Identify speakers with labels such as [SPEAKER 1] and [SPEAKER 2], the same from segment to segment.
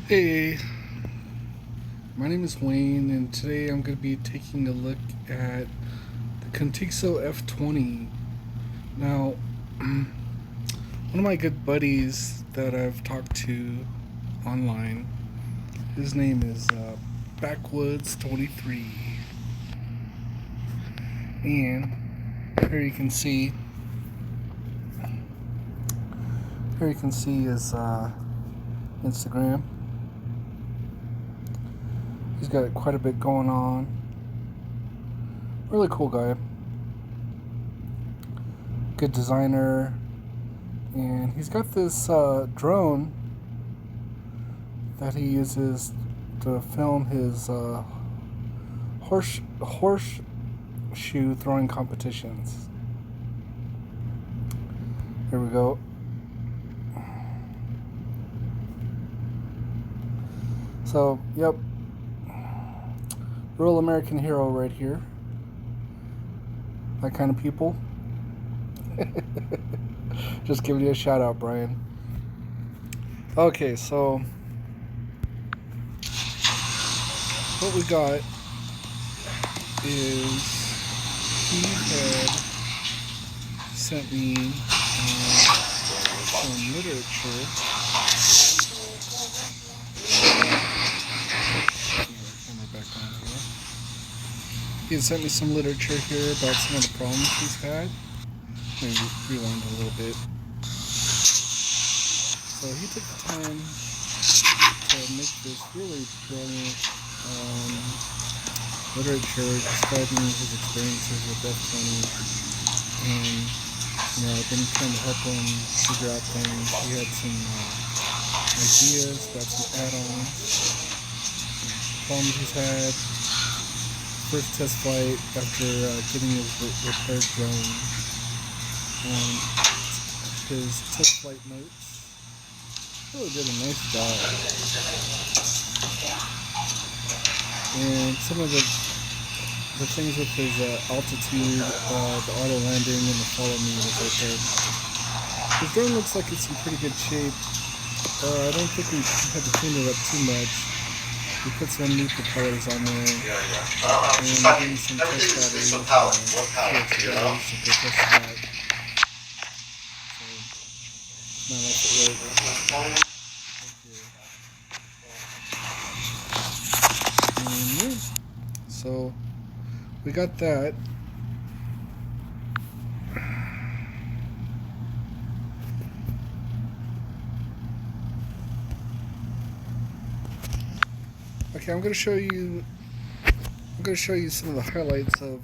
[SPEAKER 1] Hey, my name is Wayne, and today I'm going to be taking a look at the Contixo F20. Now, one of my good buddies that I've talked to online, his name is Backwoods23, and here you can see his Instagram. He's got quite a bit going on. Really cool guy. Good designer. And he's got this drone that he uses to film his horseshoe throwing competitions. Here we go. So, yep. Real American hero right here. That kind of people. Just giving you a shout out, Brian. Okay, so what we got is he had sent me some literature. He had sent me some literature here about some of the problems he's had. Let me rewind a little bit. So he took the time to make this really brilliant literature describing his experiences with F20. And, I've been trying to help him figure out things. He had some ideas, got some add-ons, problems he's had. First test flight after getting his repaired drone. His test flight notes really did a nice job. And some of the things with his altitude, the auto landing, and the follow me was okay. His drone looks like it's in pretty good shape. I don't think we had to clean it up too much. We put some new propellers on there, and maybe some test batteries, some power, to go test that. So, not like it works. So, we got that. Okay, I'm going to show you some of the highlights of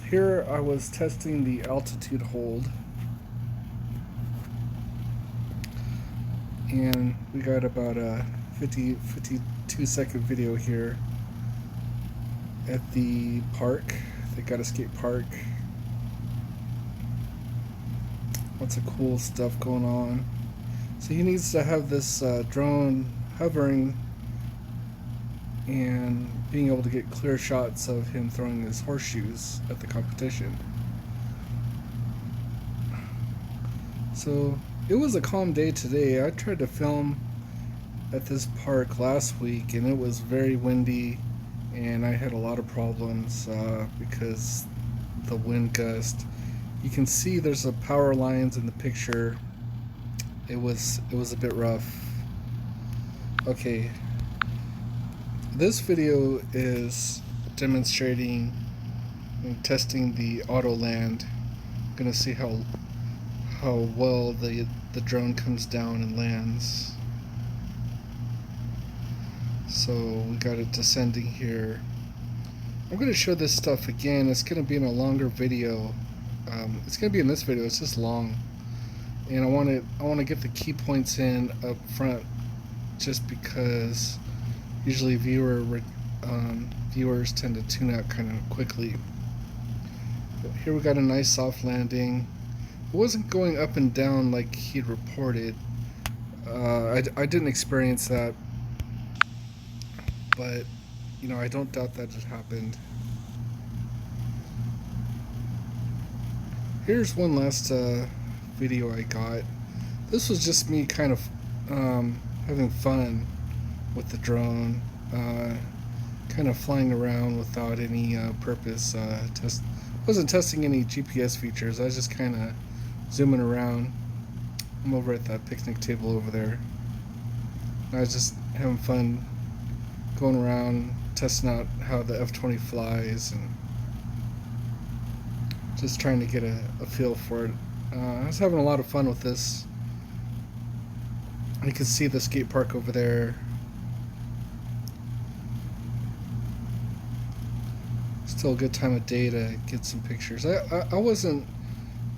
[SPEAKER 1] here. I was testing the altitude hold, and we got about a 52-second video here at the park, the Gotta Skate Park. Lots of cool stuff going on. So he needs to have this drone hovering and being able to get clear shots of him throwing his horseshoes at the competition. So it was a calm day today. I tried to film at this park last week and it was very windy and I had a lot of problems because the wind gust. You can see there's a power lines in the picture. It was a bit rough. Okay, this video is demonstrating and testing the auto land. I'm gonna see how well the drone comes down and lands. So we got it descending here. I'm gonna show this stuff again. It's gonna be in a longer video. It's gonna be in this video. It's just long, and I want to get the key points in up front, just because usually viewers tend to tune out kind of quickly. But here we got a nice soft landing. It wasn't going up and down like he'd reported. I didn't experience that, but I don't doubt that it happened. Here's one last video I got. This was just me kind of having fun with the drone, kind of flying around without any purpose. Wasn't testing any GPS features. I was just kind of zooming around. I'm over at that picnic table over there. I was just having fun going around, testing out how the F20 flies, and just trying to get a feel for it. I was having a lot of fun with this. You can see the skate park over there. Still a good time of day to get some pictures. I wasn't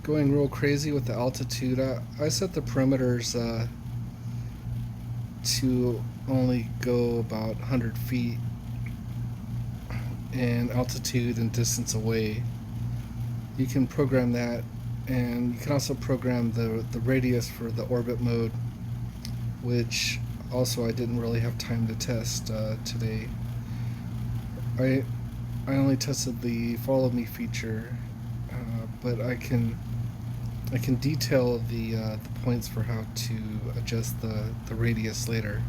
[SPEAKER 1] going real crazy with the altitude. I set the perimeters to only go about 100 feet in altitude and distance away. You can program that, and you can also program the radius for the orbit mode, which also I didn't really have time to test today. I only tested the follow me feature, but I can detail the points for how to adjust the radius later.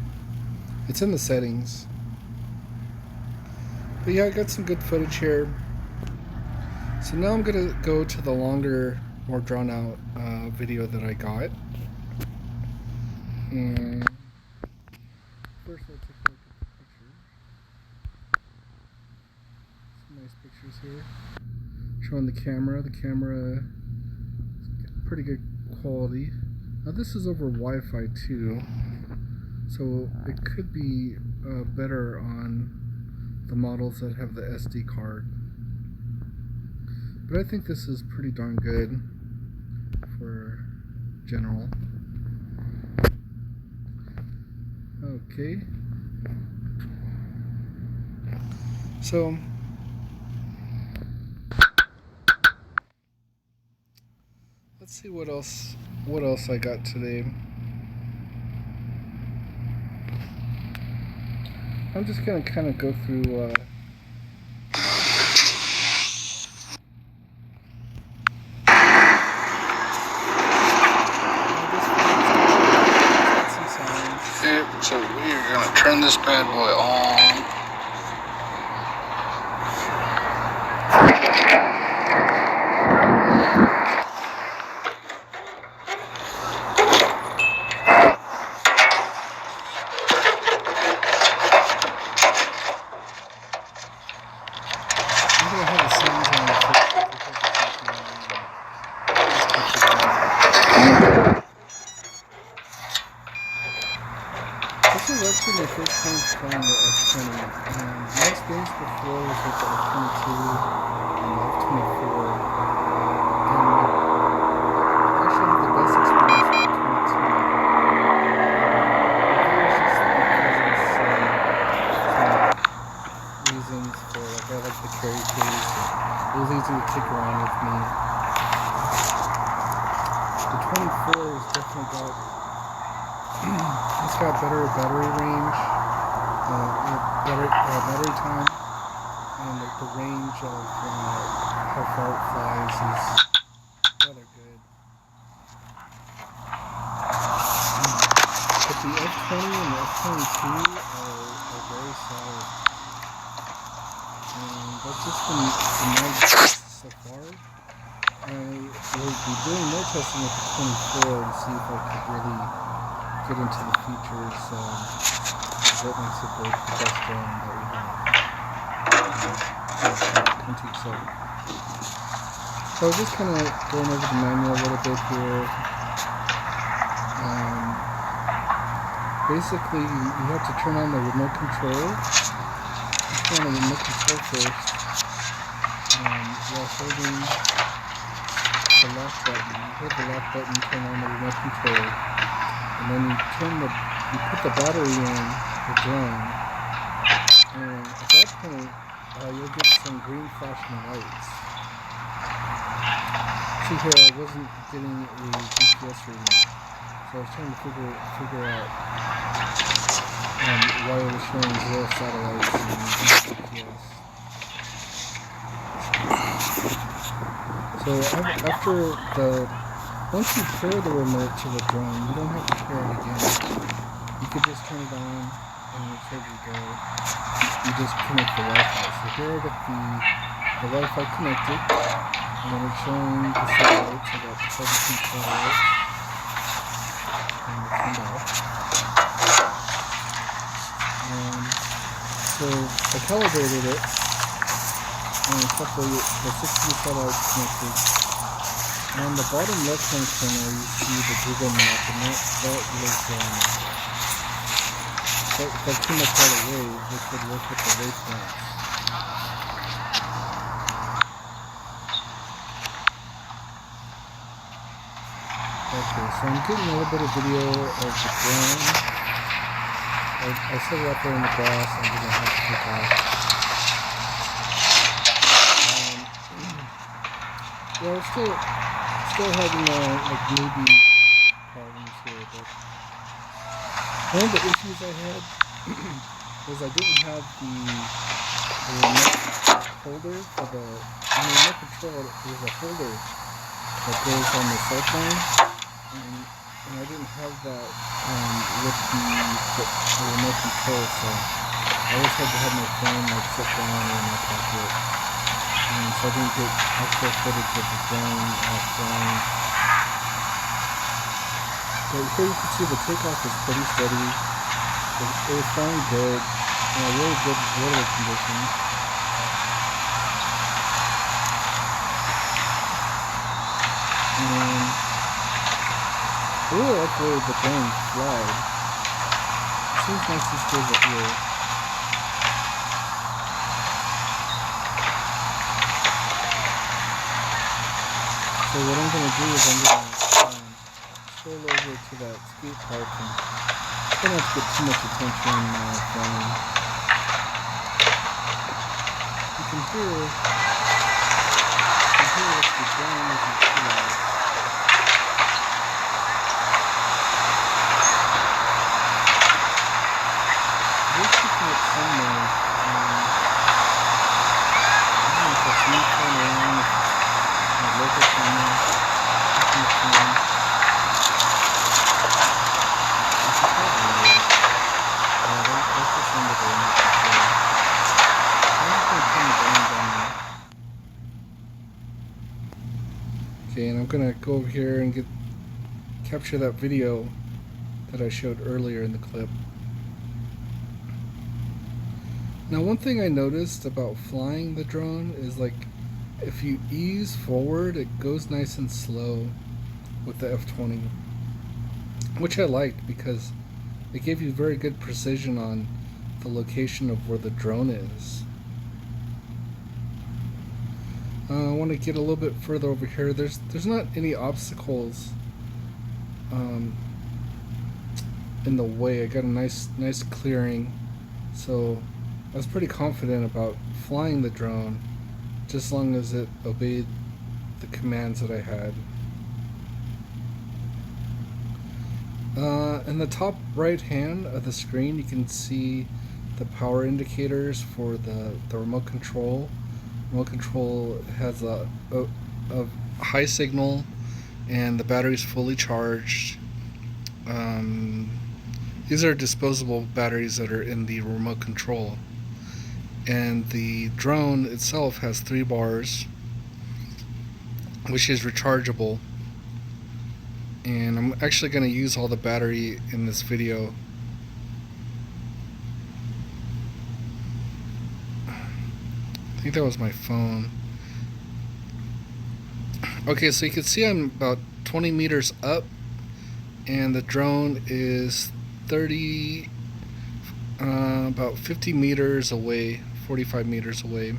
[SPEAKER 1] It's in the settings. But yeah, I got some good footage here. So now I'm gonna go to the longer, more drawn out video that I got. And first I'll take a look at the pictures. Some nice pictures here. Showing the camera. The camera is pretty good quality. Now this is over Wi-Fi too, so it could be better on the models that have the SD card. But I think this is pretty darn good for general. Okay. So let's see what else I got today. I'm just gonna kind of go through so we're gonna turn this bad boy on. This is actually my first time flying the F20. My experience before was with the F22 and the F24. And I actually had the best experience with the 22. That was just because of some reasons for, like, I like the carry case. It was easy to kick around with me. The 24 has definitely got it's got better battery range, battery time, and the range of how far it flies is rather good. But the F20 and the F22 are very solid, and that's just been my experience so far. I will be doing more testing with the 24 to see if I could really get into the features that makes it the best drone that we have. Contixo. So I was just kind of going over the manual a little bit here. Basically, you have to turn on the remote control. You turn on the remote control first while holding the lock button. You hold the lock button, turn on the remote control. And then you put the battery in the drone, and at that point, you'll get some green flashing lights. See here, I wasn't getting a GPS reading, so I was trying to figure out why it was showing 0 satellites in GPS. So after the Once you pair the remote to the drone, you don't have to pair it again. You could just turn it on and it's ready to go. You just connect the Wi-Fi. So here I got the Wi-Fi connected, and then it's showing the satellites. I got 17 satellites, and it turned off. So I calibrated it, and it's got the 16 satellites connected. On the bottom left-hand corner, you see the Google map, and that came up right away, which would work with the waypoints. Okay, so I'm getting a little bit of video of the drone. I set it up there in the grass. I'm going to have to take off. Yeah, we're still having like maybe problems here, but one of the issues I had was I didn't have the remote holder for the remote control. There's a holder that goes on the cell phone, and I didn't have that with the remote control, so I always had to have my phone like sit down or in my pocket, so I didn't get actual footage of the drone flying. But here you can see the takeoff is pretty steady. It was flying good, really good weather conditions. And I really like the way the drone flies. It seems nice to stay up here. So what I'm going to do is I'm going to stroll over to that skate park, and I don't have to get too much attention flying. You can hear what the drone is doing. We're keeping it somewhere. I don't know if it's me flying around, my local camera, keeping it flying. Okay, and I'm gonna go over here and capture that video that I showed earlier in the clip. Now, one thing I noticed about flying the drone is, like, if you ease forward, it goes nice and slow with the F20, which I liked because it gave you very good precision on the location of where the drone is. I want to get a little bit further over here. There's not any obstacles in the way. I got a nice clearing, so I was pretty confident about flying the drone, just as long as it obeyed the commands that I had. In the top right hand of the screen, you can see the power indicators for the remote control. Remote control has a high signal, and the battery is fully charged. These are disposable batteries that are in the remote control, and the drone itself has 3 bars, which is rechargeable. And I'm actually going to use all the battery in this video. I think that was my phone. Okay, so you can see I'm about 20 meters up, and the drone is about 50 meters away, 45 meters away.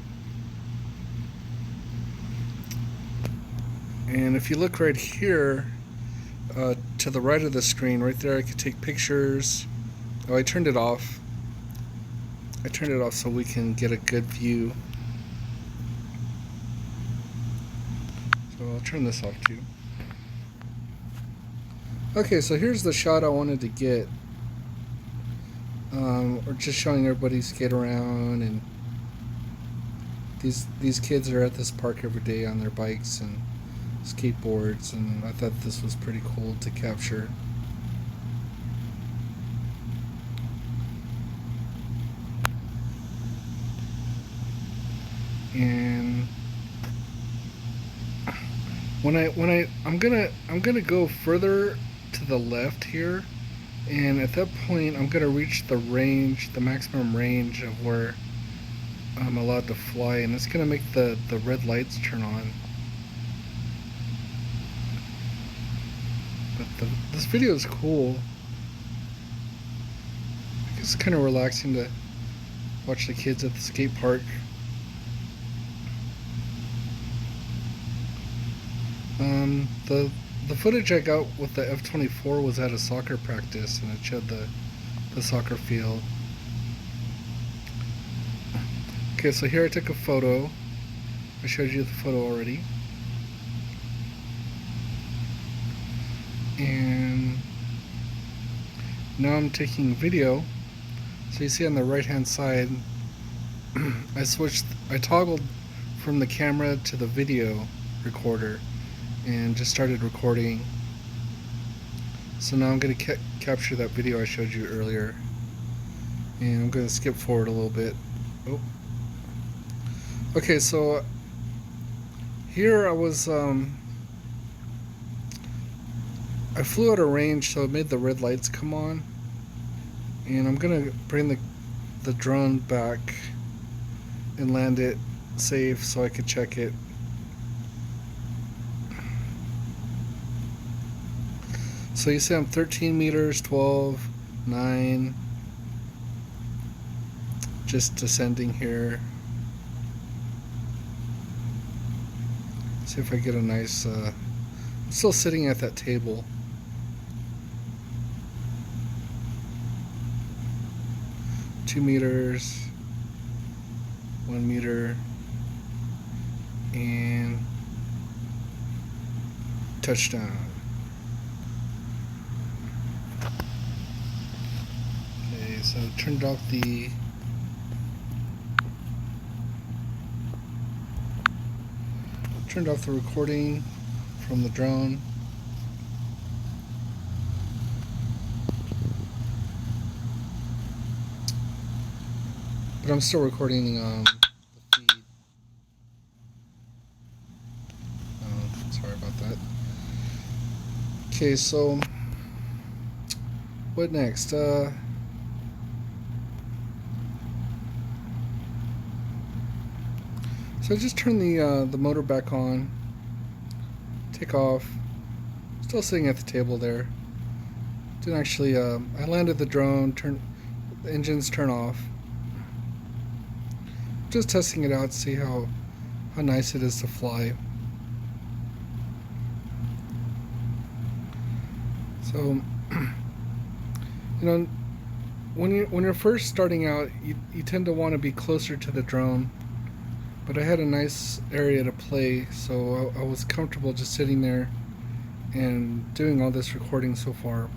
[SPEAKER 1] And if you look right here, to the right of the screen, right there, I could take pictures. Oh, I turned it off. I turned it off so we can get a good view. So I'll turn this off too. Okay, so here's the shot I wanted to get. We're just showing everybody skate around, and these kids are at this park every day on their bikes, and skateboards, and I thought this was pretty cool to capture. And I'm gonna go further to the left here, and at that point I'm gonna reach the maximum range of where I'm allowed to fly, and it's gonna make the red lights turn on. But this video is cool. It's kind of relaxing to watch the kids at the skate park. The footage I got with the F24 was at a soccer practice, and it showed the soccer field. Okay, so here I took a photo. I showed you the photo already. And now I'm taking video. So you see on the right hand side, I toggled from the camera to the video recorder and just started recording. So now I'm going to capture that video I showed you earlier, and I'm going to skip forward a little bit. Oh. Okay, so here I was I flew out of range, so it made the red lights come on, and I'm going to bring the drone back and land it safe so I could check it. So you see I'm 13 meters, 12, 9, just descending here. See if I get a nice, I'm still sitting at that table. Two meters, 1 meter, and touchdown. So turned off the recording from the drone. But I'm still recording the feed. Oh, sorry about that. Okay, so what next? So I just turn the motor back on, take off, still sitting at the table there. Didn't actually, I landed the drone, the engines turn off. Just testing it out to see how nice it is to fly. So, you know, when you're first starting out, you tend to want to be closer to the drone. But I had a nice area to play, so I was comfortable just sitting there and doing all this recording so far.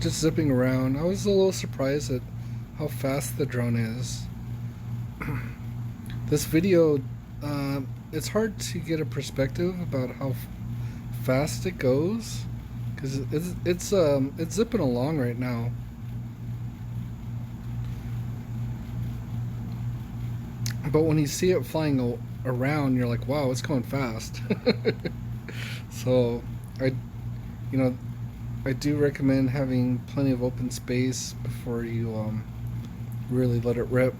[SPEAKER 1] Just zipping around. I was a little surprised at how fast the drone is. This video, it's hard to get a perspective about how fast it goes, because it's zipping along right now. But when you see it flying around, you're like, wow, it's going fast. So I do recommend having plenty of open space before you really let it rip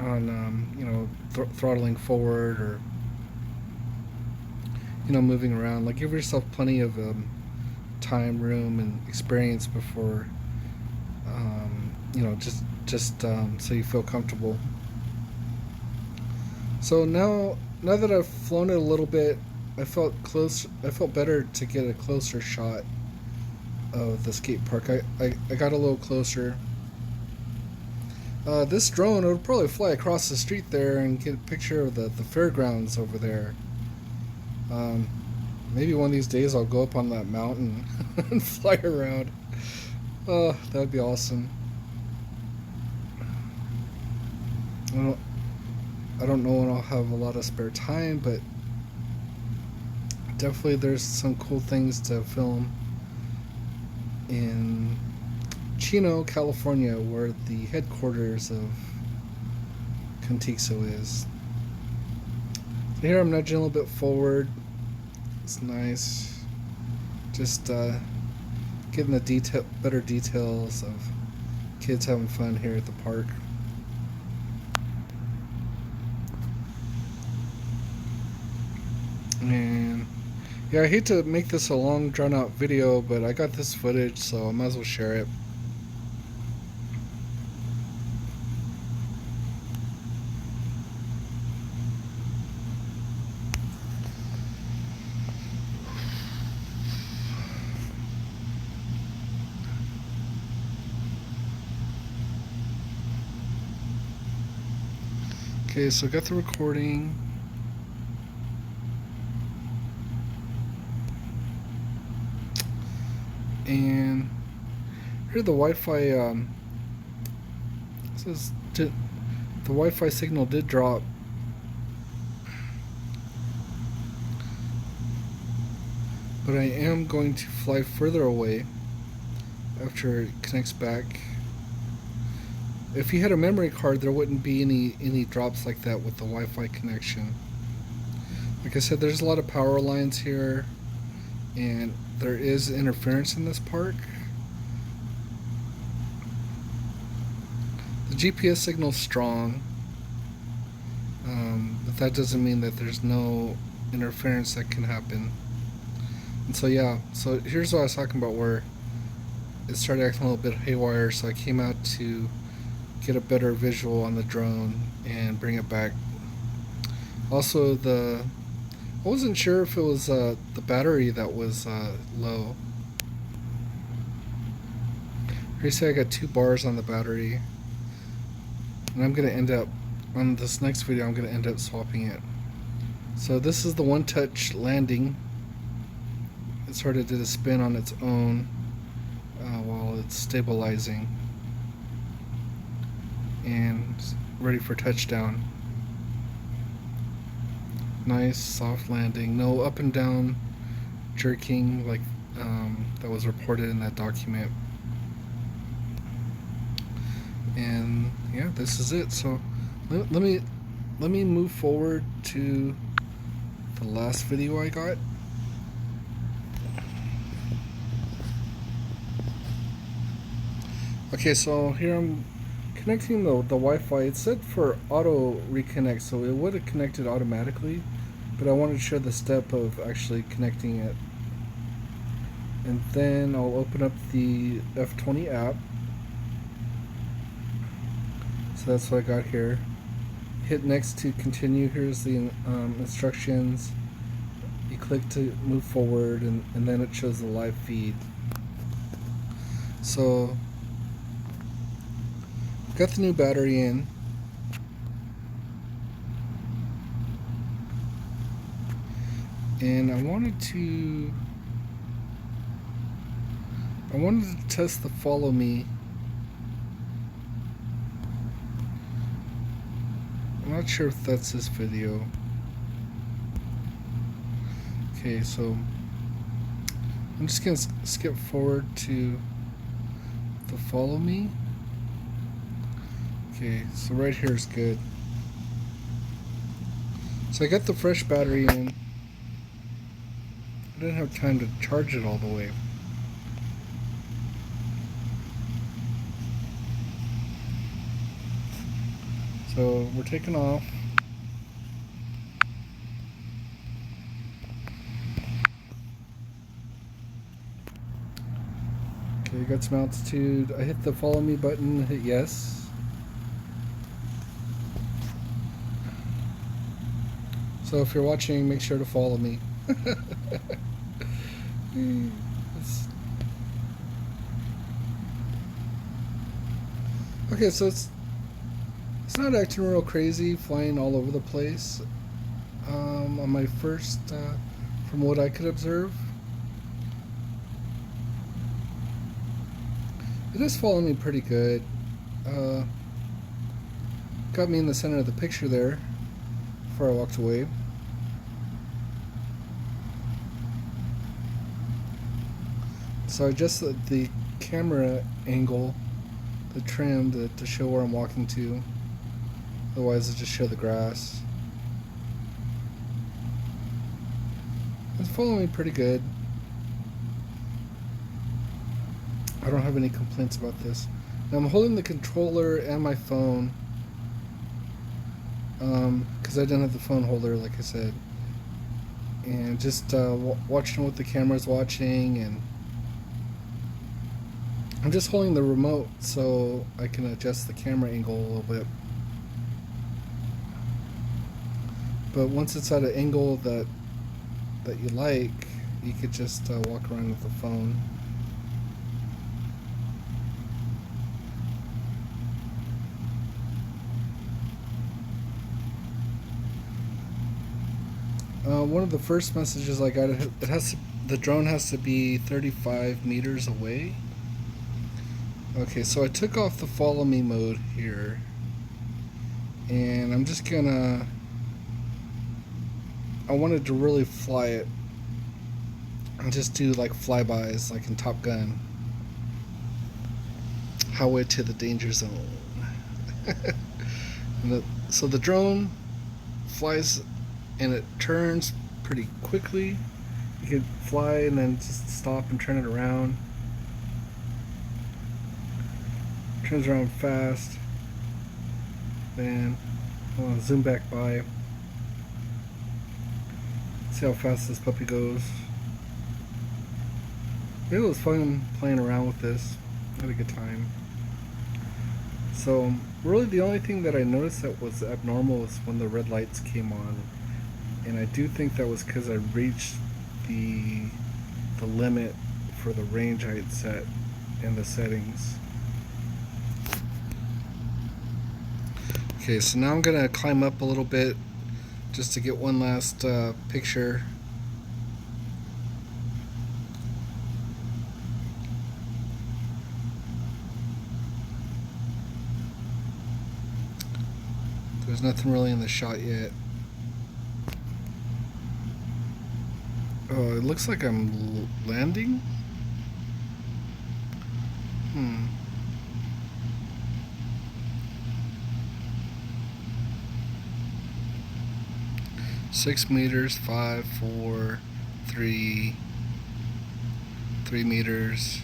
[SPEAKER 1] on throttling forward or moving around. Like, give yourself plenty of time, room, and experience before just so you feel comfortable. So now that I've flown it a little bit, I felt better to get a closer shot of the skate park. I got a little closer. This drone would probably fly across the street there and get a picture of the fairgrounds over there. Maybe one of these days I'll go up on that mountain and fly around. Oh, that would be awesome. I don't know when I'll have a lot of spare time, but definitely there's some cool things to film in Chino, California, where the headquarters of Contixo is. So here I'm nudging a little bit forward. It's nice. Just getting the better details of kids having fun here at the park. And yeah, I hate to make this a long drawn out video, but I got this footage, so I might as well share it. Okay, so I got the recording. And here the Wi-Fi says the Wi-Fi signal did drop. But I am going to fly further away after it connects back. If you had a memory card, there wouldn't be any drops like that with the Wi-Fi connection. Like I said, there's a lot of power lines here, and there is interference in this park. The GPS signal's strong, but that doesn't mean that there's no interference that can happen. And so yeah, so here's what I was talking about, where it started acting a little bit haywire, so I came out to get a better visual on the drone and bring it back. Also, I wasn't sure if it was the battery that was low. Here you see I got 2 bars on the battery, and I'm gonna end up on this next video. I'm gonna end up swapping it. So this is the Onetouch Landing. It sort of did a spin on its own while it's stabilizing and ready for touchdown. Nice soft landing, no up and down jerking like that was reported in that document. And yeah, this is it. So let me move forward to the last video I got. Okay, so here I'm connecting the Wi-Fi. It said for auto reconnect, so it would have connected automatically, but I wanted to show the step of actually connecting it. And then I'll open up the F20 app. So that's what I got here. Hit next to continue. Here's the instructions. You click to move forward, and then it shows the live feed. So got the new battery in. And I wanted to test the follow me. I'm not sure if that's this video. Okay, so I'm just gonna skip forward to the follow me. Okay, so right here is good. So I got the fresh battery in. I didn't have time to charge it all the way. So we're taking off. Okay, got some altitude. I hit the follow me button, hit yes. So if you're watching, make sure to follow me. Okay, so it's not acting real crazy, flying all over the place. On my first, from what I could observe, it is following me pretty good. got me in the center of the picture there before I walked away. So I adjusted the camera angle, the trim, to show where I'm walking to. Otherwise, it'll just show the grass. It's following me pretty good. I don't have any complaints about this. Now I'm holding the controller and my phone because I didn't have the phone holder, like I said, and just watching what the camera's watching, and I'm just holding the remote so I can adjust the camera angle a little bit. But once it's at an angle that you like, you could just walk around with the phone. One of the first messages I got, the drone has to be 35 meters away. Okay, so I took off the follow me mode here, and I'm just gonna, I wanted to really fly it and just do like flybys like in Top Gun. Highway to the danger zone. So the drone flies and it turns pretty quickly. You can fly and then just stop and turn it around. Turns around fast. Then I'll zoom back by. See how fast this puppy goes. It was fun playing around with this. I had a good time. So really the only thing that I noticed that was abnormal was when the red lights came on. And I do think that was because I reached the limit for the range I had set in the settings. Okay, so now I'm gonna climb up a little bit just to get one last picture. There's nothing really in the shot yet. Oh, it looks like I'm landing? 6 meters, 5, 4, 3, 3 meters.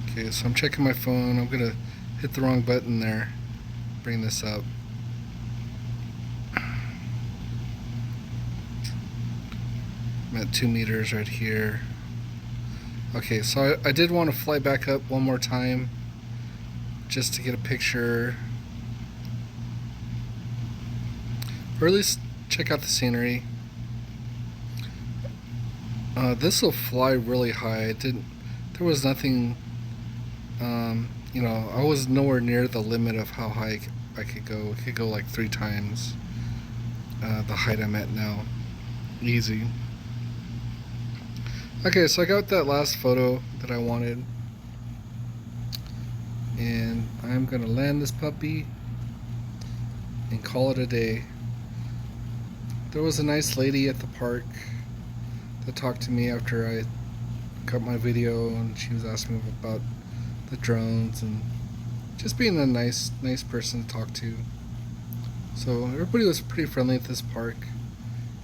[SPEAKER 1] Okay, so I'm checking my phone. I'm gonna hit the wrong button there. Bring this up. I'm at 2 meters right here. Okay, so I did want to fly back up one more time just to get a picture, or at least check out the scenery. This will fly really high. There was nothing, you know, I was nowhere near the limit of how high I could go. I could go like 3 times the height I'm at now. Easy. Okay, so I got that last photo that I wanted, and I'm gonna land this puppy and call it a day. There was a nice lady at the park that talked to me after I cut my video, and she was asking me about the drones and just being a nice person to talk to. So everybody was pretty friendly at this park.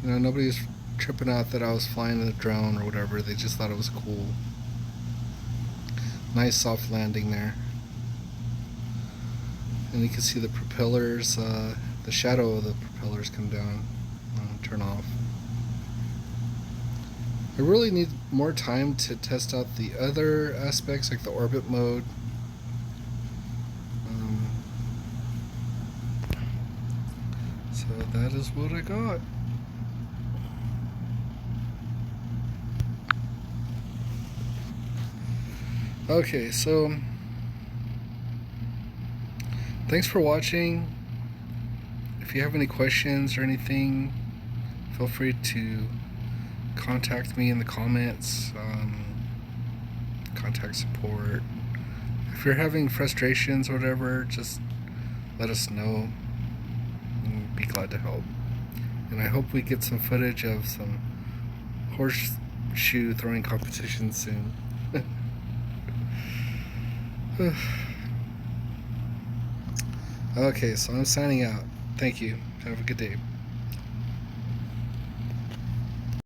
[SPEAKER 1] You know, nobody was tripping out that I was flying a drone or whatever. They just thought it was cool. Nice soft landing there. And you can see the propellers, the shadow of the propellers come down, turn off. I really need more time to test out the other aspects, like the orbit mode. So that is what I got. Okay, so thanks for watching. If you have any questions or anything, feel free to contact me in the comments, contact support. If you're having frustrations or whatever, just let us know. We'd be glad to help. And I hope we get some footage of some horseshoe throwing competitions soon. Okay, so I'm signing out. Thank you. Have a good day.